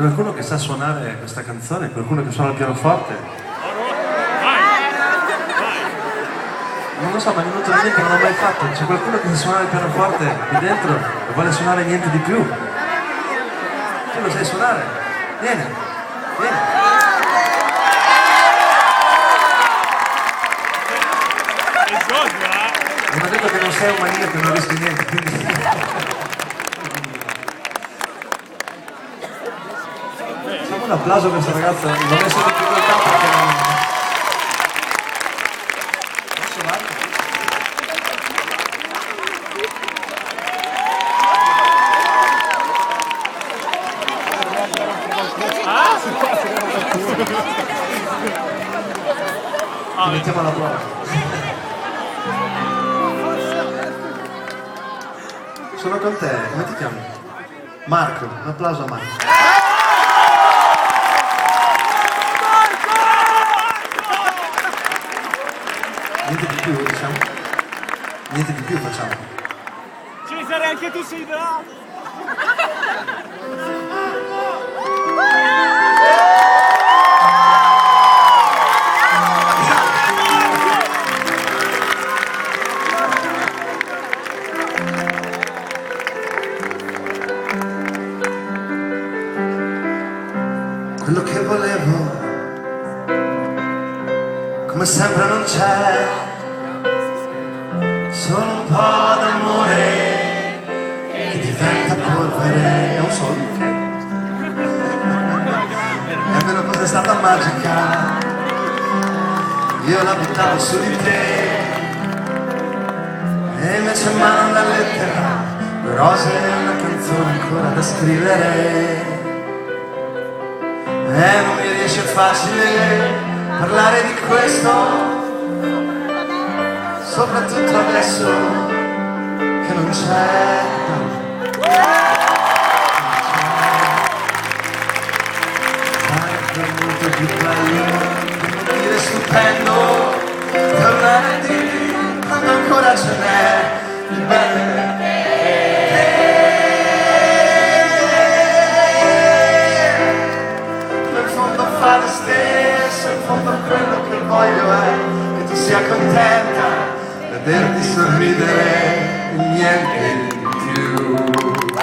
qualcuno che sa suonare questa canzone? Qualcuno che suona il pianoforte? Non lo so, ma è venuto da me che non l'ho mai fatto. C'è qualcuno che sa suonare il pianoforte qui dentro e vuole suonare niente di più? Tu lo sai suonare? Vieni, vieni. Mi hanno detto che non sei un maniaco, che non rischi niente, quindi... Facciamo un applauso a questa ragazza, non è solo difficoltà perché non... Posso Marco? Ti mettiamo alla prova. Sono con te, come ti chiami? Marco, un applauso a Marco. Niente di più, diciamo? Niente di più facciamo. Cesare, anche tu sei bravo! Quello che volevo, come sempre non c'è, solo un po' d'amore che diventa polvere. È un solo, ok? È vero, cosa è stata magica, io la buttavo su di te, e invece manda lettera, le rose e una canzone ancora da scrivere. E non mi riesce facile parlare di questo, soprattutto adesso che non c'è. Sarebbe molto più bello, devo dire stupendo, tornare a dirti quando ancora ce n'è di belle. Fa lo stesso, in fondo quello che voglio è che tu sia contenta, vederti sorridere e niente di più.